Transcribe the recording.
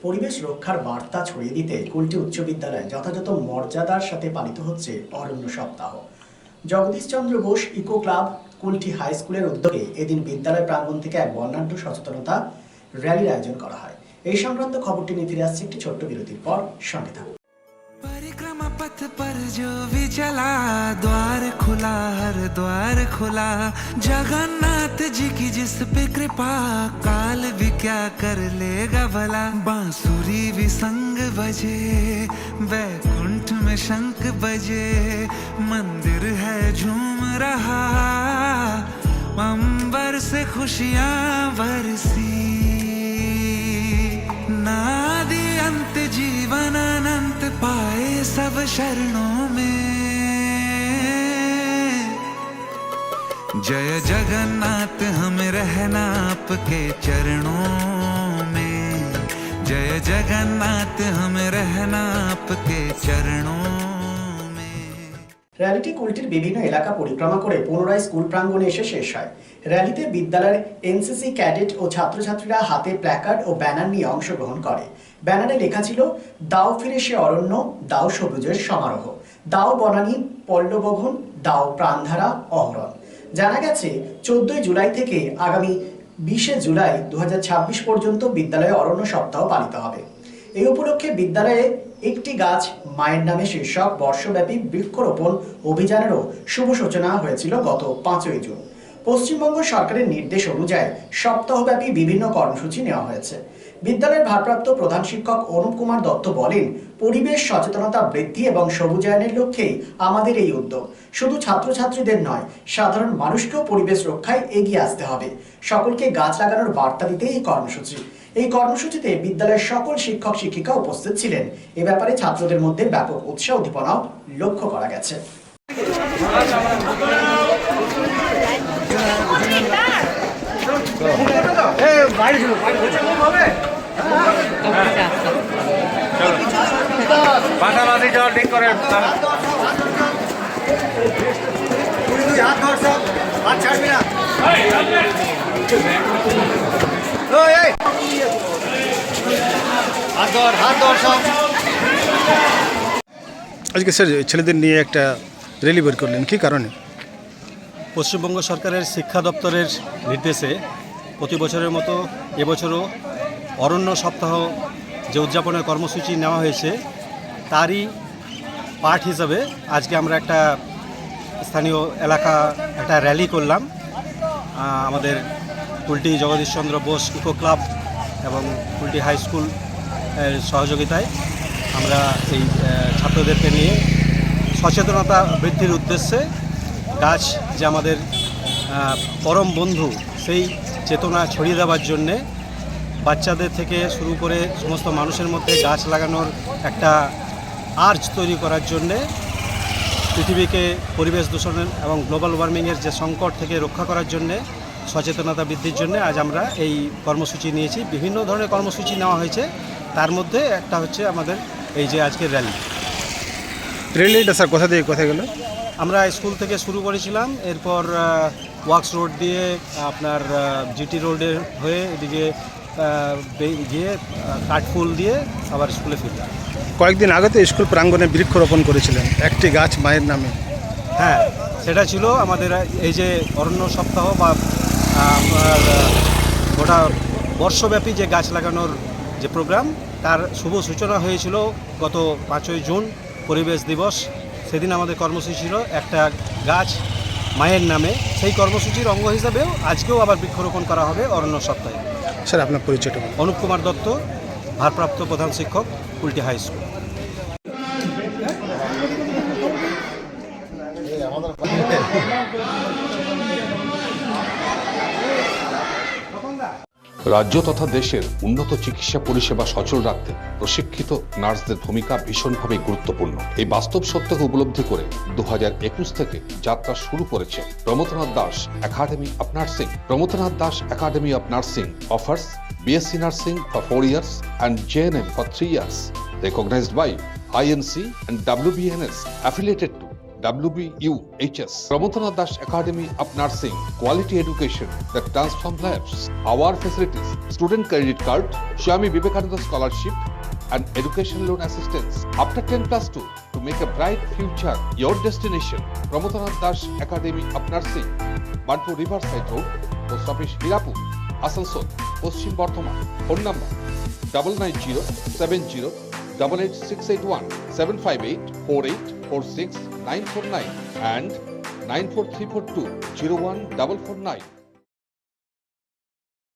পরিবেশ রক্ষার বার্তা ছড়িয়ে দিতে কুলটি উচ্চ বিদ্যালয়ে যথাযথ মর্যাদার সাথে পালিত হচ্ছে অরণ্য সপ্তাহ। Jagadish Chandra Bose eco club Kulti high স্কুলের উদ্যোগে এদিন বিদ্যালয় প্রাঙ্গণ থেকে এক বর্ণাঢ্য সচেতনতা র্যালির আয়োজন করা হয়। এই সংক্রান্ত খবরটি নিয়ে ফিরে আসছে একটি ছোট্ট বিরতির পর। সঙ্গে থাকুন। परिक्रमा पथ पर जो भी चला, द्वार खुला हर द्वार खुला, जगन्नाथ जी की जिस पे कृपा, काल भी क्या कर लेगा भला। बांसुरी भी संग बजे, वैकुंठ में शंख बजे, मंदिर है झूम रहा, अंबर से खुशियां बरसी, नादि अंत जीवन अनंत पाए सब शरणों में। जय जगन्नाथ हम रहना आपके चरणों में, जय जगन्नाथ हम रहना आपके चरणों में। র্যালিটি কুলটির বিভিন্ন এলাকা পরিক্রমা করে পুনরায় স্কুল প্রাঙ্গণে এসে শেষ হয়। র্যালিতে বিদ্যালয়ের এনসিসি ক্যাডেট ও ছাত্রছাত্রীরা হাতে প্ল্যাকার্ড ও ব্যানার নিয়ে অংশগ্রহণ করে। ব্যানারে লেখা ছিল, দাও ফিরে সে অরণ্য, দাও সবুজের সমারোহ, দাও বনানী পল্লবভন, দাও প্রাণধারা অহরণ। জানা গেছে 14 জুলাই থেকে আগামী 20 জুলাই 2026 পর্যন্ত বিদ্যালয়ে অরণ্য সপ্তাহ পালিত হবে। এই উপলক্ষে বিদ্যালয়ে একটি গাছ মায়ের নামে শীর্ষক বর্ষব্যাপী বৃক্ষরোপণ অভিযানেরও শুভ সূচনা হয়েছিল গত 5 জুন। পশ্চিমবঙ্গ সরকারের নির্দেশ অনুযায়ী সপ্তাহব্যাপী বিভিন্ন কর্মসূচি নেওয়া হয়েছে। বিদ্যালয়ের ভারপ্রাপ্ত প্রধান শিক্ষক অনুপ কুমার দত্ত বলেন, পরিবেশ সচেতনতা বৃদ্ধি এবং সবুজায়নের লক্ষ্যেই আমাদের এই উদ্যোগ। শুধু ছাত্রছাত্রীদের নয়, সাধারণ মানুষকেও পরিবেশ রক্ষায় এগিয়ে আসতে হবে। সকলকে গাছ লাগানোর বার্তা দিতে এই কর্মসূচি। এই কর্মসূচিতে বিদ্যালয়ের সকল শিক্ষক শিক্ষিকা উপস্থিত ছিলেন। এ ব্যাপারে ছাত্রদের মধ্যে ব্যাপক উৎসাহ উদ্দীপনাও লক্ষ্য করা গেছে। পাশাপাশি জল ঠিক করে আজকে স্যার ছেলেদের নিয়ে একটা র্যালি বের করলেন, কী কারণে? পশ্চিমবঙ্গ সরকারের শিক্ষা দপ্তরের নির্দেশে প্রতি বছরের মতো এবছরও অরণ্য সপ্তাহ যে উদযাপনের কর্মসূচি নেওয়া হয়েছে, তারই পার্ট হিসাবে আজকে আমরা একটা স্থানীয় এলাকা একটা র্যালি করলাম। আমাদের কুলটি জগদীশচন্দ্র বোস ইকো ক্লাব এবং কুলটি হাই স্কুল সহযোগিতায় আমরা এই ছাত্রদেরকে নিয়ে সচেতনতা বৃদ্ধির উদ্দেশ্যে গাছ যে আমাদের পরম বন্ধু, সেই চেতনা ছড়িয়ে দেওয়ার জন্যে বাচ্চাদের থেকে শুরু করে সমস্ত মানুষের মধ্যে গাছ লাগানোর একটা আর্জ তৈরি করার জন্যে, পৃথিবীকে পরিবেশ দূষণের এবং গ্লোবাল ওয়ার্মিংয়ের যে সংকট থেকে রক্ষা করার জন্যে সচেতনতা বৃদ্ধির জন্য আজ আমরা এই কর্মসূচি নিয়েছি। বিভিন্ন ধরনের কর্মসূচি নেওয়া হয়েছে, তার মধ্যে একটা হচ্ছে আমাদের এই যে আজকের র্যালিটা স্যার কোথা থেকে কোথায় গেল? আমরা স্কুল থেকে শুরু করেছিলাম, এরপর ওয়ার্কস রোড দিয়ে আপনার জিটি রোডে হয়ে এদিকে গিয়ে কাঠফুল দিয়ে আবার স্কুলে ফিরলাম। কয়েকদিন আগে তো স্কুল প্রাঙ্গণে বৃক্ষরোপণ করেছিলেন, একটি গাছ মায়ের নামে। হ্যাঁ, সেটা ছিল আমাদের এই যে অরণ্য সপ্তাহ বা আপনার গোটা বর্ষব্যাপী যে গাছ লাগানোর যে প্রোগ্রাম, তার শুভ সূচনা হয়েছিল গত 5 জুন পরিবেশ দিবস। সেদিন আমাদের কর্মসূচি ছিল একটা গাছ মায়ের নামে। সেই কর্মসূচির অঙ্গ হিসাবেও আজকেও আবার বৃক্ষরোপণ করা হবে অরণ্য সপ্তাহে। স্যার আপনার পরিচয়টা? অনুপ কুমার দত্ত, ভারপ্রাপ্ত প্রধান শিক্ষক, কুলটি হাই স্কুল। রাজ্য তথা দেশের উন্নত চিকিৎসা পরিষেবা সচল রাখতে প্রশিক্ষিত নার্সদের ভূমিকা ভীষণভাবে গুরুত্বপূর্ণ। এই বাস্তব সত্যকে উপলব্ধি করে 2021 থেকে যাত্রা শুরু করেছে Pramathanath Das academy of nursing. Pramathanath Das academy of nursing offers BSc Nursing for 4 years and JNM for 3 years, recognized by INC and WBNS, affiliated to WBUHS, Pramodanath Das Academy of Nursing, quality education that transforms lives. Our facilities, student credit card, Swami Vivekananda scholarship, and education loan assistance. After 10+2, to make a bright future, your destination, Pramodanath Das Academy of Nursing, Banpur Riverside Road, Post Office Hirapur, Asansol, Paschim Bardhaman. Phone number 9907088681 7584846 949 and 94342 01449.